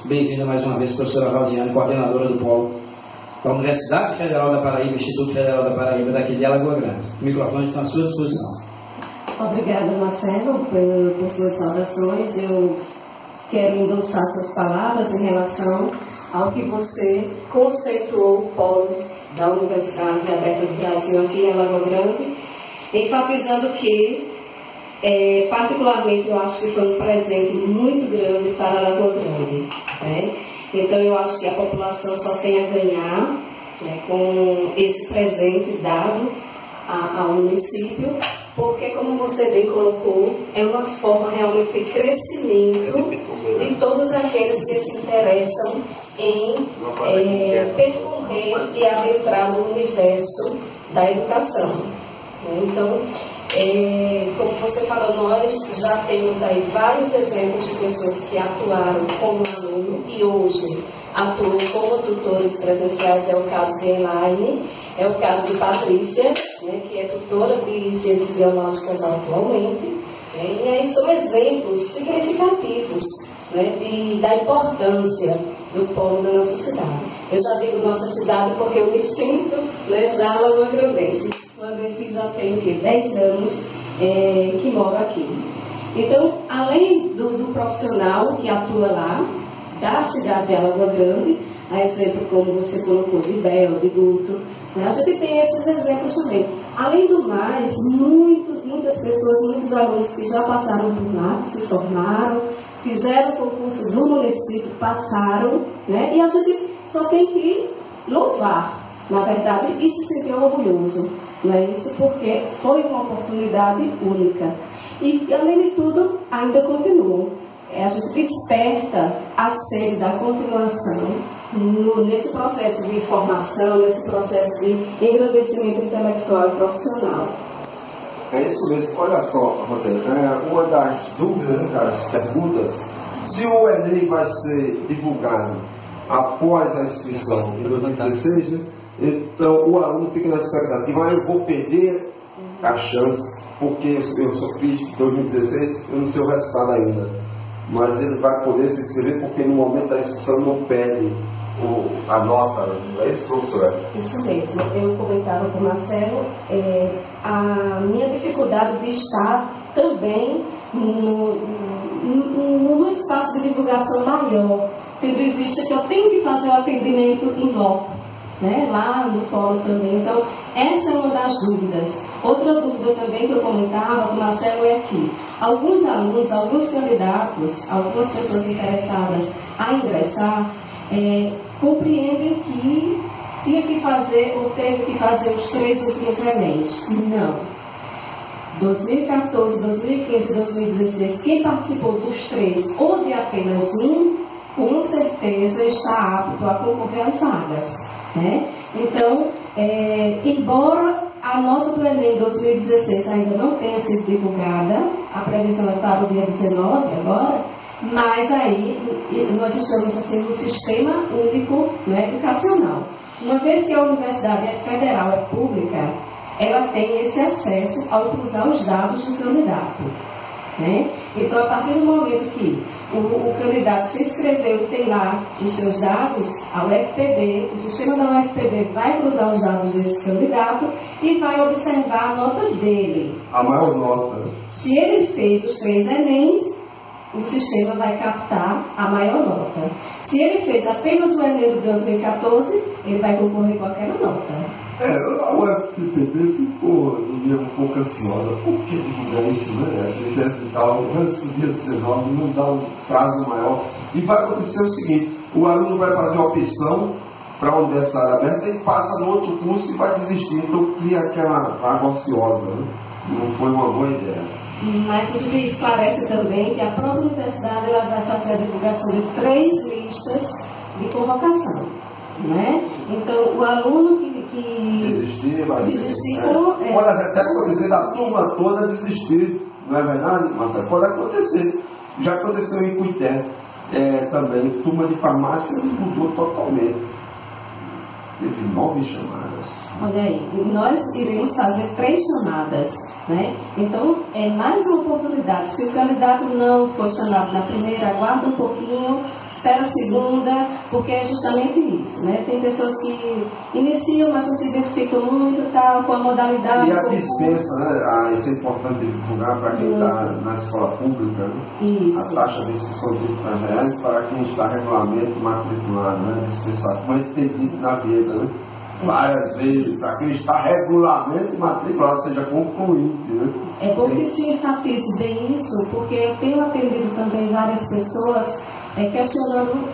Bem-vinda mais uma vez, professora Rosiane, coordenadora do Polo da Universidade Federal da Paraíba, Instituto Federal da Paraíba, daqui de Alagoa Grande. O microfone está à sua disposição. Obrigada, Marcelo, por suas saudações. Eu quero endossar suas palavras em relação ao que você conceituou o Polo da Universidade Aberta do Brasil aqui em Alagoa Grande, enfatizando que, particularmente, eu acho que foi um presente muito grande para Alagoa Grande, né? Então, eu acho que a população só tem a ganhar, né, com esse presente dado ao município, porque, como você bem colocou, é uma forma realmente de crescimento de todos aqueles que se interessam em percorrer e adentrar no universo da educação. Então, como você falou, nós já temos aí vários exemplos de pessoas que atuaram como aluno e hoje atuam como tutores presenciais. É o caso de Elaine, é o caso de Patrícia, né, que é tutora de ciências biológicas atualmente, né, e aí são exemplos significativos, né, da importância do polo da nossa cidade. Eu já digo nossa cidade porque eu me sinto, né, já alagoa-grandense, uma vez que já tenho 10 anos que moro aqui. Então, além do profissional que atua lá, da cidade de Alagoa Grande, a exemplo como você colocou de Bel, de Guto, né? A gente tem esses exemplos também. Além do mais, muitas pessoas, muitos alunos que já passaram por lá, que se formaram, fizeram o concurso do município, passaram, né? E a gente só tem que louvar, na verdade, e se sentir orgulhoso, não é isso? Porque foi uma oportunidade única. E, além de tudo, ainda continuam. A gente desperta a sede da continuação nesse processo de formação, nesse processo de engrandecimento intelectual e profissional. É isso mesmo. Olha só, Rosane, uma das dúvidas, das perguntas, se o Enem vai ser divulgado após a inscrição em 2016, né? Então o aluno fica na expectativa, eu vou perder a chance, porque eu sou crítico de 2016, eu não sei o resultado ainda. Mas ele vai poder se inscrever porque no momento da inscrição não pede a nota, não é isso, professor? Isso mesmo. Eu comentava com o Marcelo a minha dificuldade de estar também num espaço de divulgação maior, tendo em vista que eu tenho que fazer o atendimento em loco, né, lá no polo também. Então, essa é uma das dúvidas. Outra dúvida também que eu comentava com o Marcelo é que alguns alunos, alguns candidatos, algumas pessoas interessadas a ingressar, compreendem que tinha que fazer ou teve que fazer os 3 últimos Enems. Não. 2014, 2015 e 2016, quem participou dos 3 ou de apenas um, com certeza está apto a concorrer às vagas, né? Então, embora a nota do Enem 2016 ainda não tenha sido divulgada, a previsão é para o dia 19 agora, mas aí nós estamos assim no sistema único, né, educacional. Uma vez que a universidade é federal, é pública, ela tem esse acesso ao cruzar os dados do candidato, né? Então, a partir do momento que o candidato se inscreveu e tem lá os seus dados, a UFPB, o sistema da UFPB vai cruzar os dados desse candidato e vai observar a nota dele. A maior nota. Se ele fez os 3 Enems, o sistema vai captar a maior nota. Se ele fez apenas o Enem de 2014, ele vai concorrer com aquela nota. A UFPB ficou um pouco ansiosa. Por que divulgar isso, né? Se tentar antes do dia 19, não dá um prazo maior. E vai acontecer o seguinte: o aluno vai fazer a opção para a universidade aberta e passa no outro curso e vai desistir. Então cria aquela água ociosa, né? Não foi uma boa ideia. Mas a gente esclarece também que a própria universidade ela vai fazer a divulgação de 3 listas de convocação, né? Então, o aluno que desistir, mas pode até acontecer da turma toda desistir, não é verdade, Marcelo? Pode acontecer. Já aconteceu em Cuité também. Turma de farmácia mudou totalmente. teve 9 chamadas. Olha aí, nós iremos fazer 3 chamadas, né? Então, é mais uma oportunidade. Se o candidato não foi chamado na primeira, aguarda um pouquinho, espera a segunda, porque é justamente isso, né? Tem pessoas que iniciam, mas não se identificam muito, tal, com a modalidade. E a dispensa, né? Isso é importante divulgar para quem está na escola pública, né? Isso. A taxa de inscrição de R$30 para quem está regularmente matriculado, né? Dispensado, como a gente tem dito na vida, né? Várias vezes, para quem está regularmente matriculado, seja concluinte, né? É bom que se enfatize bem isso, porque eu tenho atendido também várias pessoas questionando.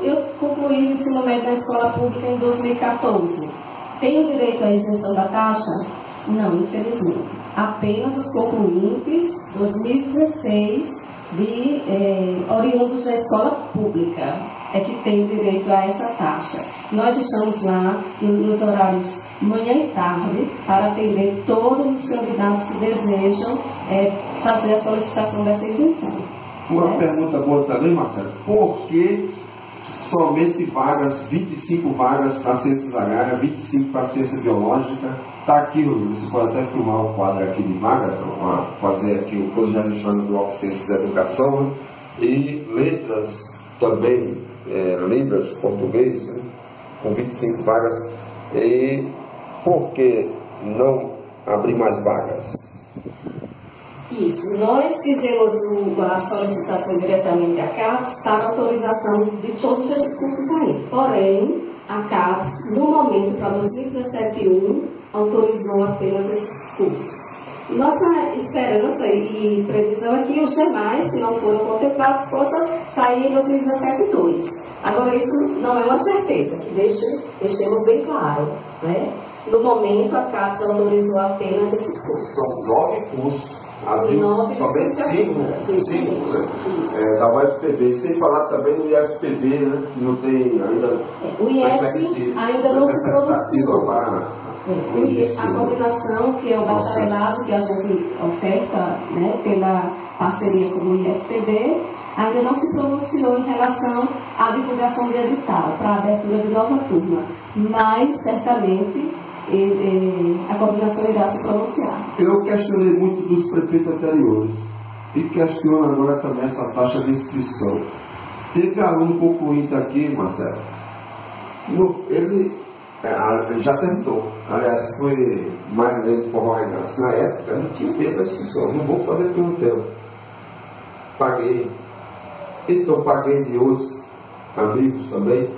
Eu concluí o ensino médio na escola pública em 2014. Tenho direito à isenção da taxa? Não, infelizmente. Apenas os concluintes 2016 oriundos da escola pública é que tem direito a essa taxa. Nós estamos lá nos horários manhã e tarde para atender todos os candidatos que desejam fazer a solicitação dessa isenção. Uma pergunta boa também, Marcelo. Por que somente 25 vagas para ciências agrárias, 25 para ciência biológica? Está aqui, você pode até filmar o quadro aqui de vagas, para fazer aqui o curso de gestão do bloco de ciências da educação, né? E letras também, Libras, português, né? Com 25 vagas. E por que não abrir mais vagas? Isso, nós fizemos a solicitação diretamente à CAPES para autorização de todos esses cursos aí. Porém, a CAPES, no momento, para 2017-1, autorizou apenas esses cursos. Nossa esperança e previsão é que os demais, que não foram contemplados, possam sair em 2017-2. Agora, isso não é uma certeza, que deixemos bem claro, né? No momento, a CAPES autorizou apenas esses cursos. São 9 cursos. Abriu somente 5, né? Da UFPB, sem falar também do IFPB, né? Que não tem ainda. O IF ainda não se pronunciou. A coordenação, que é o bacharelado que a gente oferta, né, pela parceria com o IFPB, ainda não se pronunciou em relação à divulgação de edital para a abertura de nova turma, mas certamente a coordenação irá se pronunciar. Eu questionei muito dos prefeitos anteriores e questiono agora também essa taxa de inscrição. Teve aluno concluinte aqui, Marcelo, ele já tentou. Aliás, foi Marilene Forró Regaça. Na época, não tinha medo da inscrição. Não vou fazer pelo tempo. Paguei. Então, paguei de outros amigos também.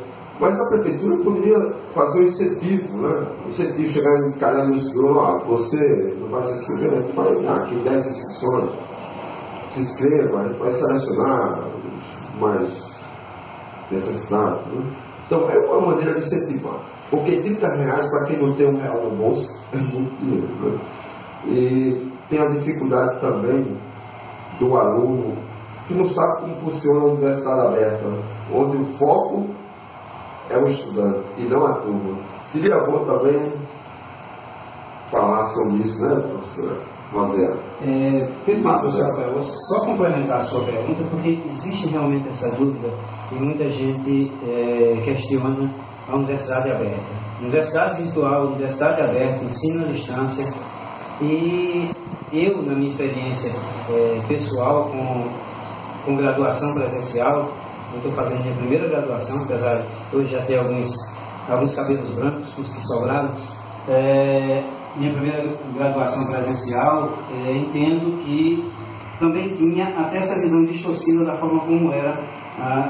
Mas a prefeitura poderia fazer um incentivo, né? Um incentivo, chegar em cada inscrição, você não vai se inscrever, a gente vai dar aqui 10 inscrições. Se inscreva, a gente vai selecionar os mais necessitados, né? Então, é uma maneira de incentivar. Porque R$30 para quem não tem R$1 no bolso é muito dinheiro, né? E tem a dificuldade também do aluno que não sabe como funciona a universidade aberta, né? Onde o foco é o estudante e não a turma. Seria bom também falar sobre isso, né, professora Rosela? Perfeito, professor Rafael. Vou só complementar a sua pergunta, porque existe realmente essa dúvida e muita gente questiona a universidade aberta. Universidade virtual, universidade aberta, ensino à distância. E eu, na minha experiência pessoal com graduação presencial, eu estou fazendo minha primeira graduação, apesar de hoje já ter alguns cabelos brancos, os que sobraram. Minha primeira graduação presencial, entendo que também tinha até essa visão distorcida da forma como era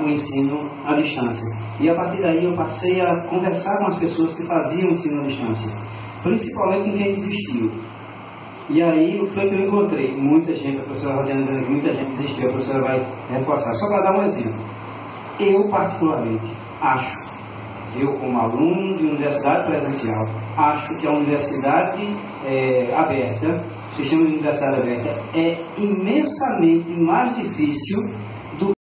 o ensino à distância. E a partir daí eu passei a conversar com as pessoas que faziam ensino à distância, principalmente com quem desistiu. E aí foi que eu encontrei muita gente, a professora Rosiana dizendo que muita gente desistiu, a professora vai reforçar. Só para dar um exemplo, eu particularmente acho, eu como aluno de universidade presencial, acho que a universidade aberta, o sistema de universidade aberta, é imensamente mais difícil